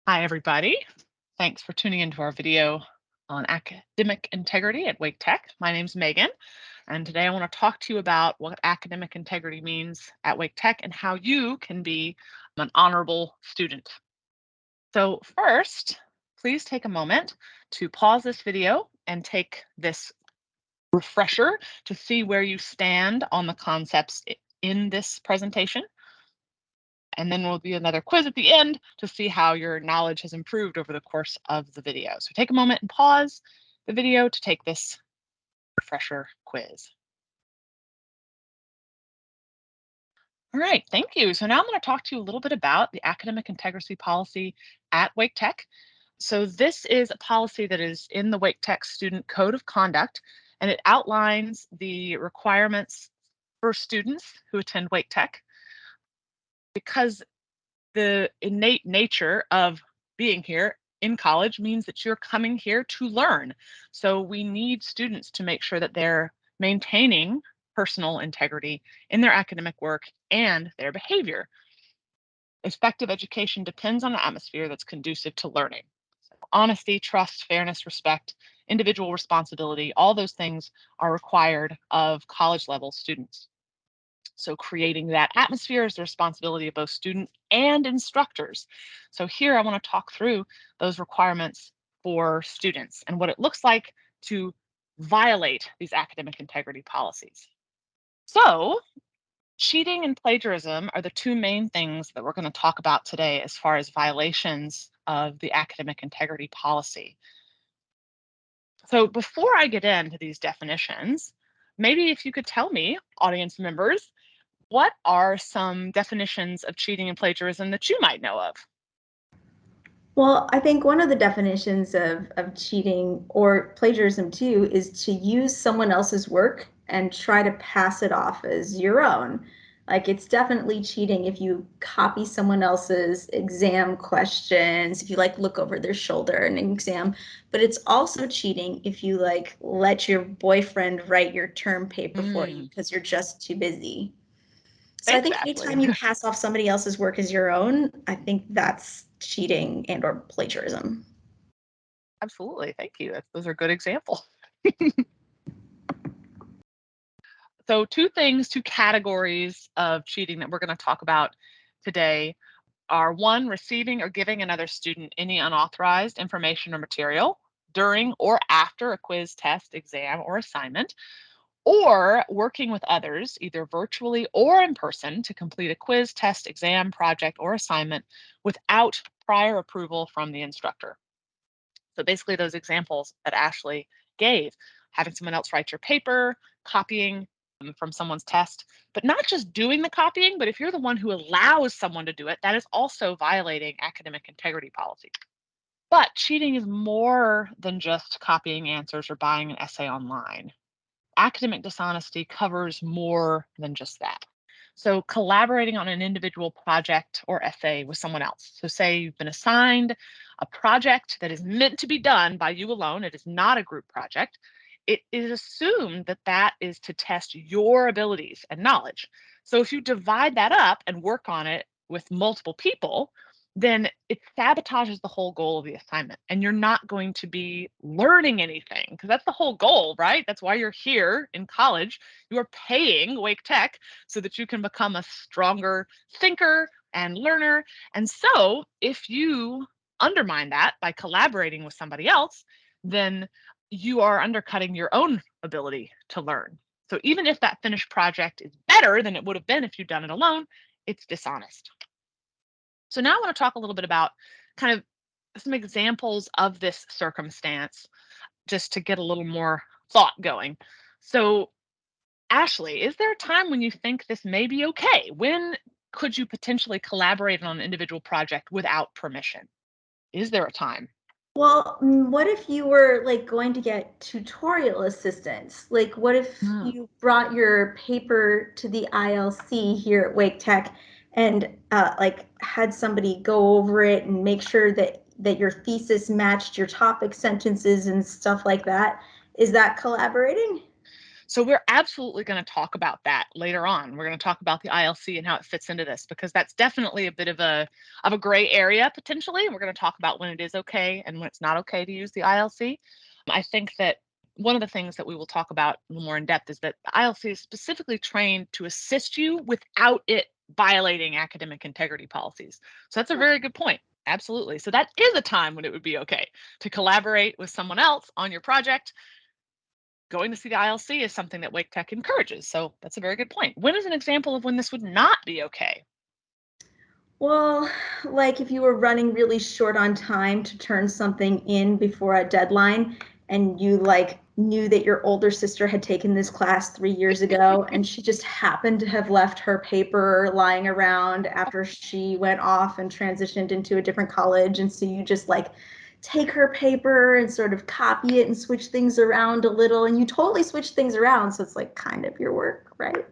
Hi, everybody. Thanks for tuning into our video on academic integrity at Wake Tech. My name's Megan, and today I want to talk to you about what academic integrity means at Wake Tech and how you can be an honorable student. So first, please take a moment to pause this video and take this refresher to see where you stand on the concepts in this presentation. And then will be another quiz at the end to see how your knowledge has improved over the course of the video. So take a moment and pause the video to take this refresher quiz. All right, thank you. So now I'm going to talk to you a little bit about the academic integrity policy at Wake Tech. So this is a policy that is in the Wake Tech Student Code of Conduct, and it outlines the requirements for students who attend Wake Tech. Because the innate nature of being here in college means that you're coming here to learn. So we need students to make sure that they're maintaining personal integrity in their academic work and their behavior. Effective education depends on an atmosphere that's conducive to learning. So honesty, trust, fairness, respect, individual responsibility, all those things are required of college level students. So creating that atmosphere is the responsibility of both students and instructors. So here I want to talk through those requirements for students and what it looks like to violate these academic integrity policies. So cheating and plagiarism are the two main things that we're going to talk about today as far as violations of the academic integrity policy. So before I get into these definitions, maybe if you could tell me, audience members, what are some definitions of cheating and plagiarism that you might know of? Well, I think one of the definitions of cheating or plagiarism too is to use someone else's work and try to pass it off as your own. Like it's definitely cheating if you copy someone else's exam questions, if you like look over their shoulder in an exam, but it's also cheating if you like let your boyfriend write your term paper for you Mm, because you're just too busy. So I think exactly. anytime you pass off somebody else's work as your own, I think that's cheating and or plagiarism. Absolutely. Thank you. Those are good examples. So, two categories of cheating that we're going to talk about today are one, receiving or giving another student any unauthorized information or material during or after a quiz, test, exam, or assignment, or working with others, either virtually or in person, to complete a quiz, test, exam, project, or assignment without prior approval from the instructor. So basically, those examples that Ashley gave, having someone else write your paper, copying from someone's test, but not just doing the copying, but if you're the one who allows someone to do it, that is also violating academic integrity policy. But cheating is more than just copying answers or buying an essay online. Academic dishonesty covers more than just that. So, collaborating on an individual project or essay with someone else. So, say you've been assigned a project that is meant to be done by you alone, it is not a group project. It is assumed that that is to test your abilities and knowledge. So, if you divide that up and work on it with multiple people, then it sabotages the whole goal of the assignment and you're not going to be learning anything because that's the whole goal, right? That's why you're here in college. You are paying Wake Tech so that you can become a stronger thinker and learner. And so if you undermine that by collaborating with somebody else, then you are undercutting your own ability to learn. So even if that finished project is better than it would have been if you'd done it alone, it's dishonest. So now I want to talk a little bit about kind of some examples of this circumstance just to get a little more thought going. So, Ashley, is there a time when you think this may be okay? When could you potentially collaborate on an individual project without permission? Is there a time? Well, what if you were like going to get tutorial assistance? Like, what if Mm, you brought your paper to the ILC here at Wake Tech and like had somebody go over it and make sure that your thesis matched your topic sentences and stuff like that? Is that collaborating? So we're absolutely going to talk about that later on. We're going to talk about the ILC and how it fits into this, because that's definitely a bit of a gray area potentially. We're going to talk about when it is okay and when it's not okay to use the ILC. I think that one of the things that we will talk about a little more in depth is that the ILC is specifically trained to assist you without it violating academic integrity policies. So that's a very good point. Absolutely. So that is a time when it would be okay to collaborate with someone else on your project. Going to see the ILC is something that Wake Tech encourages. So that's a very good point. When is an example of when this would not be okay? Well, like if you were running really short on time to turn something in before a deadline and you like knew that your older sister had taken this class 3 years ago and she just happened to have left her paper lying around after she went off and transitioned into a different college. And so you just like take her paper and sort of copy it and switch things around a little, and you totally switch things around. So it's like kind of your work, right?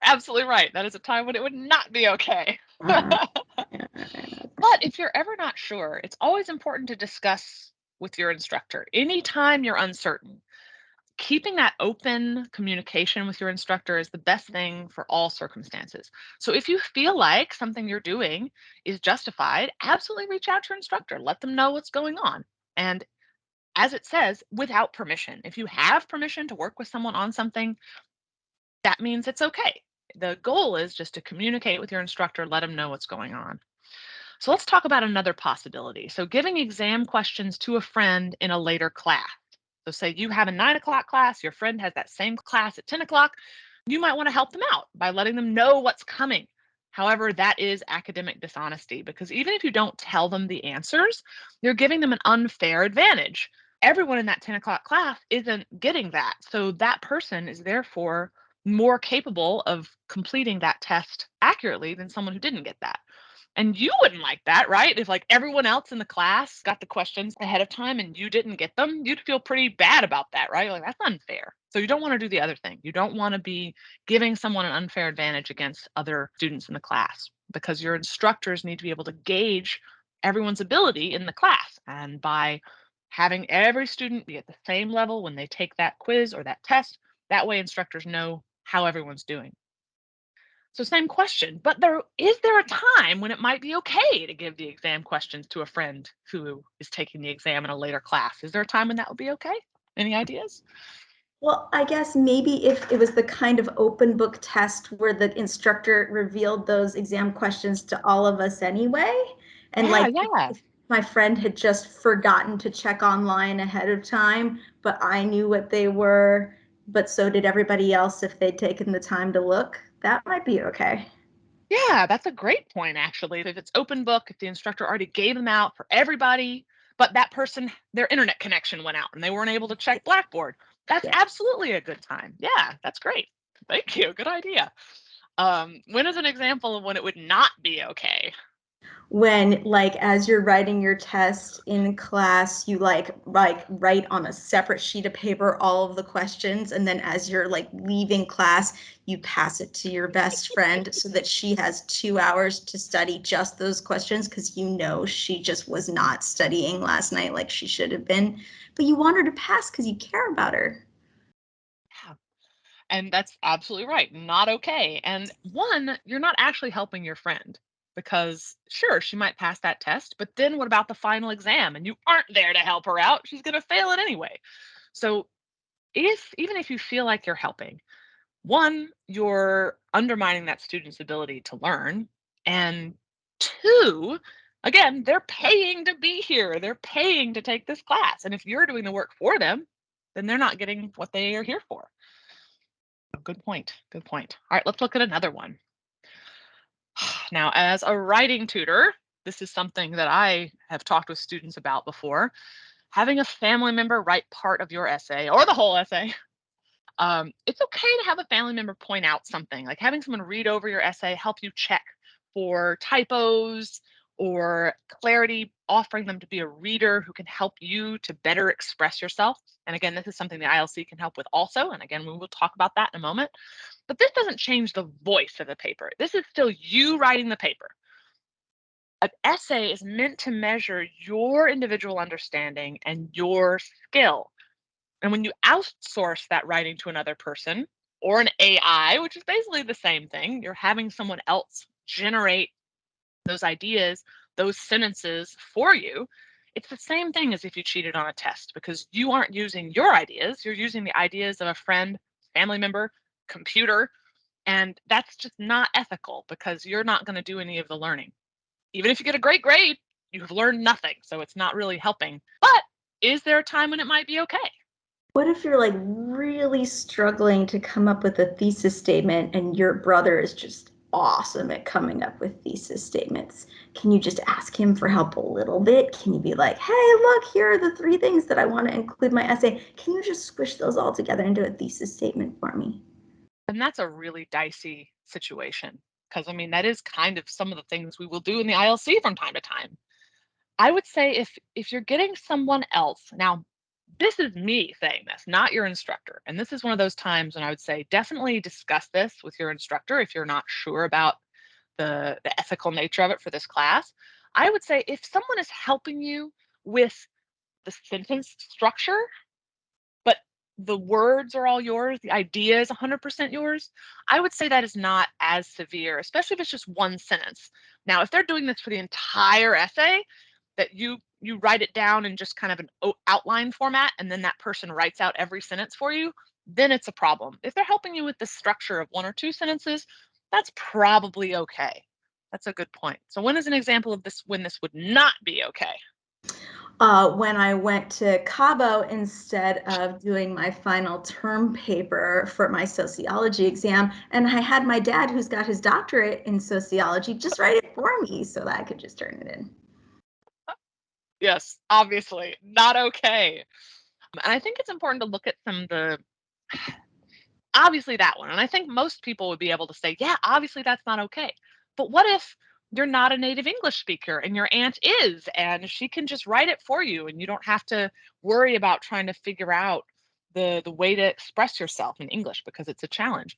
Absolutely right. That is a time when it would not be okay. Uh, But if you're ever not sure, it's always important to discuss with your instructor. Anytime you're uncertain, keeping that open communication with your instructor is the best thing for all circumstances. So if you feel like something you're doing is justified, absolutely reach out to your instructor. Let them know what's going on. And as it says, without permission. If you have permission to work with someone on something, that means it's okay. The goal is just to communicate with your instructor, let them know what's going on. So let's talk about another possibility. So giving exam questions to a friend in a later class. So say you have a 9 o'clock class, your friend has that same class at 10 o'clock. You might want to help them out by letting them know what's coming. However, that is academic dishonesty, because even if you don't tell them the answers, you're giving them an unfair advantage. Everyone in that 10 o'clock class isn't getting that. So that person is therefore more capable of completing that test accurately than someone who didn't get that. And you wouldn't like that, right? If like everyone else in the class got the questions ahead of time and you didn't get them, you'd feel pretty bad about that, right? Like that's unfair. So you don't want to do the other thing. You don't want to be giving someone an unfair advantage against other students in the class, because your instructors need to be able to gauge everyone's ability in the class. And by having every student be at the same level when they take that quiz or that test, that way instructors know how everyone's doing. So same question, but there a time when it might be okay to give the exam questions to a friend who is taking the exam in a later class? Is there a time when that would be okay? Any ideas? Well, I guess maybe if it was the kind of open book test where the instructor revealed those exam questions to all of us anyway, and Yeah, like yeah. if my friend had just forgotten to check online ahead of time, but I knew what they were, but so did everybody else if they'd taken the time to look, that might be okay. Yeah, that's a great point actually. If it's open book, if the instructor already gave them out for everybody, but that person, their internet connection went out and they weren't able to check Blackboard, that's Yeah. absolutely a good time. Yeah, that's great. Thank you. Good idea. When is an example of when it would not be okay? When like as you're writing your test in class you like write on a separate sheet of paper all of the questions, and then as you're like leaving class you pass it to your best friend so that she has 2 hours to study just those questions because you know she just was not studying last night like she should have been, but you want her to pass because you care about her. Yeah. And that's absolutely right. Not okay. And one, you're not actually helping your friend, because sure, she might pass that test, but then what about the final exam? And you aren't there to help her out. She's going to fail it anyway. So, if even if you feel like you're helping, one, you're undermining that student's ability to learn. And two, again, they're paying to be here. They're paying to take this class. And if you're doing the work for them, then they're not getting what they are here for. Good point. Good point. All right, let's look at another one. Now, as a writing tutor, this is something that I have talked with students about before. Having a family member write part of your essay or the whole essay. It's okay to have a family member point out something, like having someone read over your essay, help you check for typos or clarity, offering them to be a reader who can help you to better express yourself. And again, this is something the ILC can help with also. And again, we will talk about that in a moment. But this doesn't change the voice of the paper. This is still you writing the paper. An essay is meant to measure your individual understanding and your skill. And when you outsource that writing to another person or an AI, which is basically the same thing, you're having someone else generate those ideas, those sentences for you. It's the same thing as if you cheated on a test because you aren't using your ideas, you're using the ideas of a friend, family member, computer, and that's just not ethical because you're not going to do any of the learning. Even if you get a great grade, you've learned nothing, so it's not really helping. But is there a time when it might be okay? What if you're like really struggling to come up with a thesis statement and your brother is just awesome at coming up with thesis statements? Can you just ask him for help a little bit? Can you be like, hey, look, here are the three things that I want to include in my essay. Can you just squish those all together into a thesis statement for me? And that's a really dicey situation because I mean that is kind of some of the things we will do in the ILC from time to time. I would say if you're getting someone else, now this is me saying this, not your instructor. And this is one of those times when I would say definitely discuss this with your instructor if you're not sure about the ethical nature of it for this class. I would say if someone is helping you with the sentence structure, but the words are all yours, the idea is 100% yours, I would say that is not as severe, especially if it's just one sentence. Now, if they're doing this for the entire essay, that you write it down in just kind of an outline format and then that person writes out every sentence for you, then it's a problem. If they're helping you with the structure of one or two sentences, that's probably okay. That's a good point. So when is an example of this when this would not be okay? When I went to Cabo instead of doing my final term paper for my sociology exam. And I had my dad, who's got his doctorate in sociology, just write it for me so that I could just turn it in. Yes, obviously not okay. And I think it's important to look at some of the obviously that one. And I think most people would be able to say, yeah, obviously that's not okay. But what if you're not a native English speaker and your aunt is, and she can just write it for you and you don't have to worry about trying to figure out the way to express yourself in English because it's a challenge.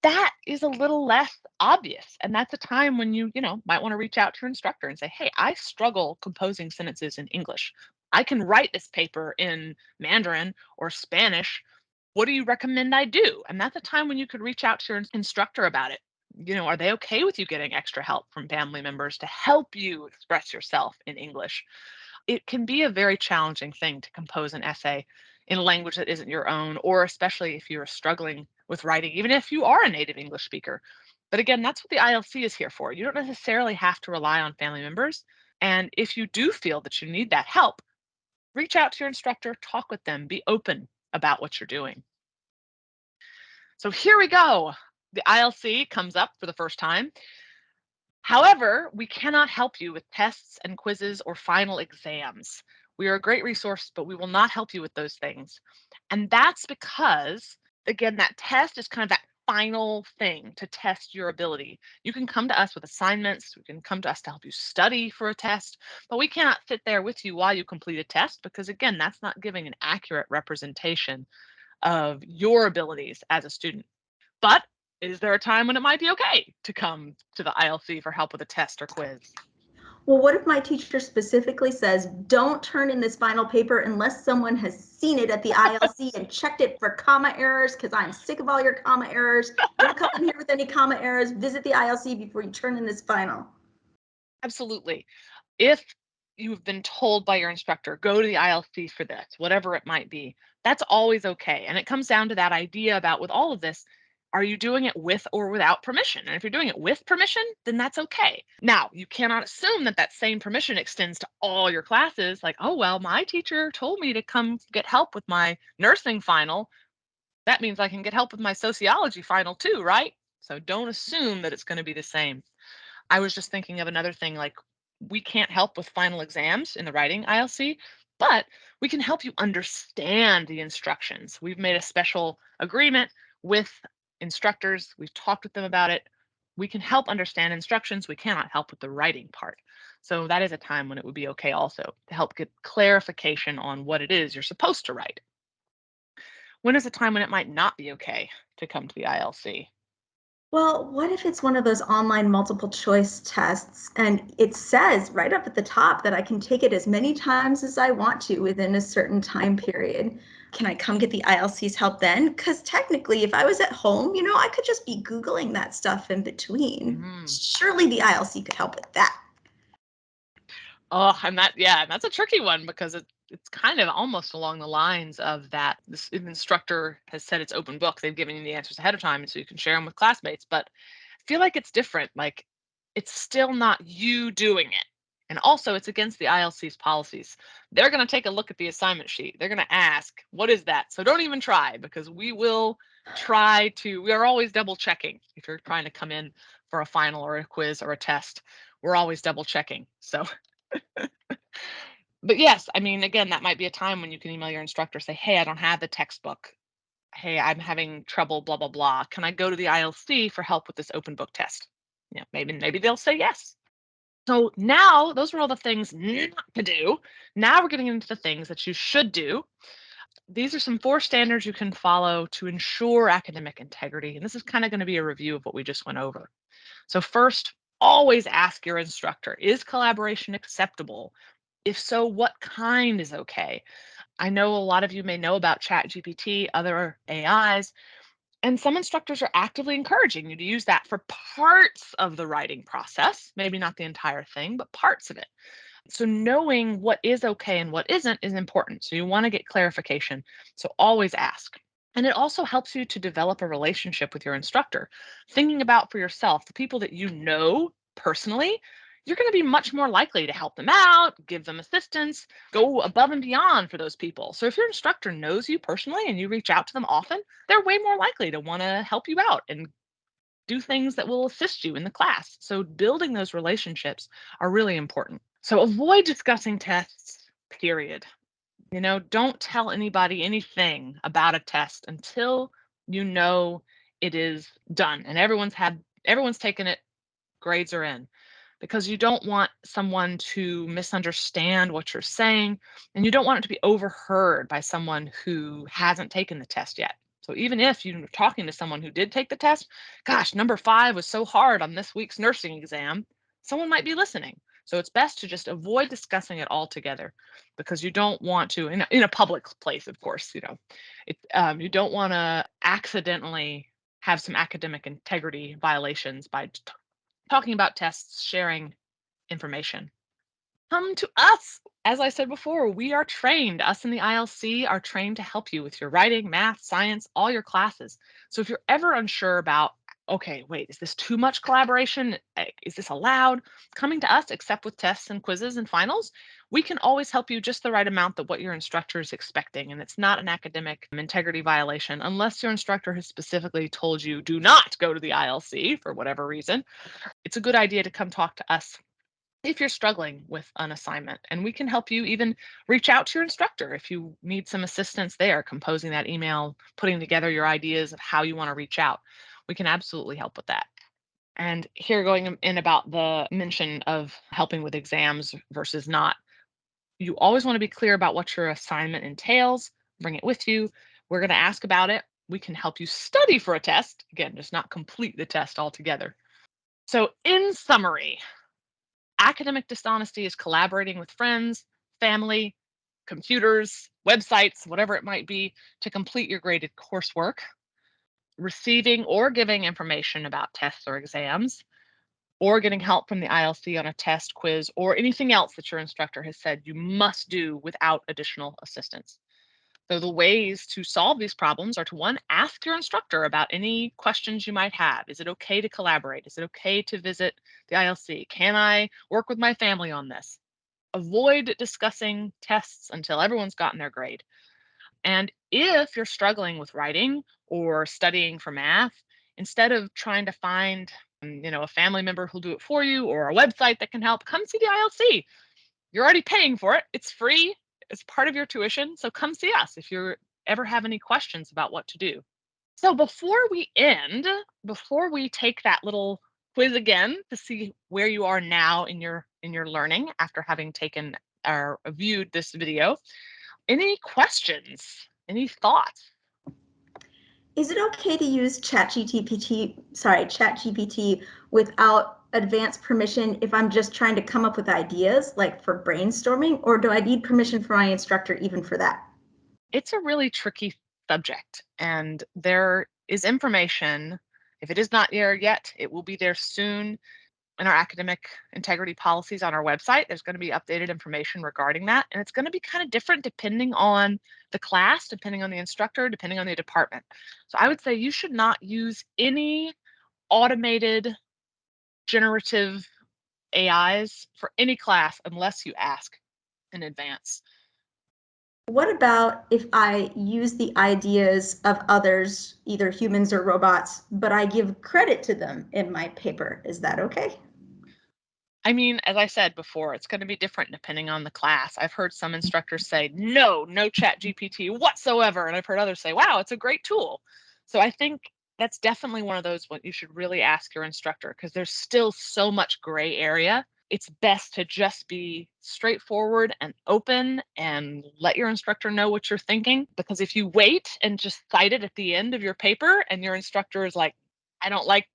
That is a little less obvious. And that's a time when you might want to reach out to your instructor and say, hey, I struggle composing sentences in English. I can write this paper in Mandarin or Spanish. What do you recommend I do? And that's a time when you could reach out to your instructor about it. Are they okay with you getting extra help from family members to help you express yourself in English? It can be a very challenging thing to compose an essay in a language that isn't your own, or especially if you're struggling with writing, even if you are a native English speaker. But again, that's what the ILC is here for. You don't necessarily have to rely on family members. And if you do feel that you need that help, reach out to your instructor, talk with them, be open about what you're doing. So here we go. The ILC comes up for the first time. However, we cannot help you with tests and quizzes or final exams. We are a great resource, but we will not help you with those things. And that's because, again, that test is kind of that final thing to test your ability. You can come to us with assignments, you can come to us to help you study for a test, but we cannot sit there with you while you complete a test because, again, that's not giving an accurate representation of your abilities as a student. But is there a time when it might be okay to come to the ILC for help with a test or quiz? Well, what if my teacher specifically says, don't turn in this final paper unless someone has seen it at the ILC and checked it for comma errors because I'm sick of all your comma errors. Don't come in here with any comma errors. Visit the ILC before you turn in this final. Absolutely. If you've been told by your instructor, go to the ILC for this, whatever it might be, that's always okay. And it comes down to that idea about with all of this, are you doing it with or without permission? And if you're doing it with permission, then that's okay. Now, you cannot assume that that same permission extends to all your classes. Like, oh, well, my teacher told me to come get help with my nursing final. That means I can get help with my sociology final too, right? So don't assume that it's going to be the same. I was just thinking of another thing like we can't help with final exams in the writing ILC, but we can help you understand the instructions. We've made a special agreement with instructors. We've talked with them about it. We can help understand instructions. We cannot help with the writing part. So that is a time when it would be okay also to help get clarification on what it is you're supposed to write. When is a time when it might not be okay to come to the ILC? Well, what if it's one of those online multiple choice tests and it says right up at the top that I can take it as many times as I want to within a certain time period? Can I come get the ILC's help then? Because technically, if I was at home, I could just be Googling that stuff in between. Mhm. Surely the ILC could help with that. Oh, and that's a tricky one because it's kind of almost along the lines of that this instructor has said it's open book. They've given you the answers ahead of time, and so you can share them with classmates. But I feel like it's different. Like it's still not you doing it. And also, it's against the ILC's policies. They're going to take a look at the assignment sheet. They're going to ask, what is that? So don't even try because we are always double checking. If you're trying to come in for a final or a quiz or a test, we're always double checking. So but yes, I mean, again, that might be a time when you can email your instructor, say, hey, I don't have the textbook. Hey, I'm having trouble, blah, blah, blah. Can I go to the ILC for help with this open book test? Yeah, maybe they'll say yes. So now those are all the things not to do. Now we're getting into the things that you should do. These are some 4 standards you can follow to ensure academic integrity. And this is kind of going to be a review of what we just went over. So, first, always ask your instructor, is collaboration acceptable? If so, what kind is okay? I know a lot of you may know about ChatGPT, other AIs, and some instructors are actively encouraging you to use that for parts of the writing process, maybe not the entire thing, but parts of it. So, knowing what is okay and what isn't is important. So, you want to get clarification. So, always ask. And it also helps you to develop a relationship with your instructor. Thinking about for yourself, the people that you know personally, you're going to be much more likely to help them out, give them assistance, go above and beyond for those people. So if your instructor knows you personally and you reach out to them often, they're way more likely to want to help you out and do things that will assist you in the class. So building those relationships are really important. So avoid discussing tests, period. Don't tell anybody anything about a test until you know it is done and everyone's taken it, grades are in. Because you don't want someone to misunderstand what you're saying and you don't want it to be overheard by someone who hasn't taken the test yet. So even if you're talking to someone who did take the test, gosh, number 5 was so hard on this week's nursing exam, someone might be listening. So it's best to just avoid discussing it altogether because you don't want to, in a public place, of course, you don't want to accidentally have some academic integrity violations by talking about tests, sharing information. Come to us. As I said before, we are trained. Us in the ILC are trained to help you with your writing, math, science, all your classes. So if you're ever unsure about, okay, wait, is this too much collaboration? Is this allowed? Coming to us, except with tests and quizzes and finals, we can always help you just the right amount that what your instructor is expecting. And it's not an academic integrity violation unless your instructor has specifically told you do not go to the ILC for whatever reason. It's a good idea to come talk to us if you're struggling with an assignment, and we can help you even reach out to your instructor if you need some assistance there, composing that email, putting together your ideas of how you want to reach out. We can absolutely help with that. And here going in about the mention of helping with exams versus not, you always want to be clear about what your assignment entails, bring it with you. We're going to ask about it. We can help you study for a test. Again, just not complete the test altogether. So, in summary, academic dishonesty is collaborating with friends, family, computers, websites, whatever it might be, to complete your graded coursework, receiving or giving information about tests or exams, or getting help from the ILC on a test, quiz, or anything else that your instructor has said you must do without additional assistance. So the ways to solve these problems are to, one, ask your instructor about any questions you might have. Is it okay to collaborate? Is it okay to visit the ILC? Can I work with my family on this? Avoid discussing tests until everyone's gotten their grade. And if you're struggling with writing or studying for math, instead of trying to find a family member who'll do it for you or a website that can help, come see the ILC. You're already paying for it. It's free. It's part of your tuition. So come see us if you ever have any questions about what to do. So before we take that little quiz again to see where you are now in your learning after having taken or viewed this video, any questions? Any thoughts? Is it okay to use ChatGPT without advanced permission if I'm just trying to come up with ideas, like for brainstorming, or do I need permission from my instructor even for that? It's a really tricky subject, and there is information. If it is not there yet, it will be there soon in our academic integrity policies on our website. There's going to be updated information regarding that, and it's going to be kind of different depending on the class, depending on the instructor, depending on the department. So I would say you should not use any automated generative AIs for any class unless you ask in advance. What about if I use the ideas of others, either humans or robots, but I give credit to them in my paper? Is that okay? I mean, as I said before, it's going to be different depending on the class. I've heard some instructors say, no, no chat GPT whatsoever. And I've heard others say, wow, it's a great tool. So I think that's definitely one of those what you should really ask your instructor because there's still so much gray area. It's best to just be straightforward and open and let your instructor know what you're thinking. Because if you wait and just cite it at the end of your paper and your instructor is like, I don't like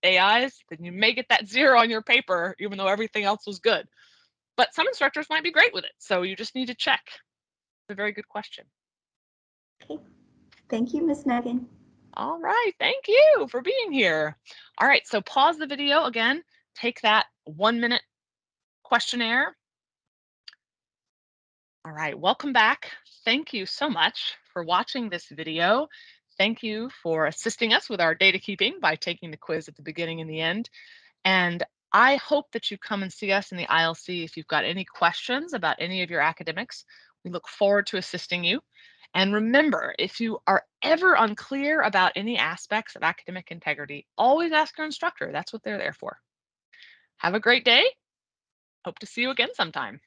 AIs, then you may get that 0 on your paper, even though everything else was good. But some instructors might be great with it. So you just need to check. It's a very good question. Okay. Thank you, Miss Megan. All right. Thank you for being here. All right. So pause the video again. Take that 1 minute questionnaire. All right. Welcome back. Thank you so much for watching this video. Thank you for assisting us with our data keeping by taking the quiz at the beginning and the end. And I hope that you come and see us in the ILC if you've got any questions about any of your academics. We look forward to assisting you. And remember, if you are ever unclear about any aspects of academic integrity, always ask your instructor. That's what they're there for. Have a great day. Hope to see you again sometime.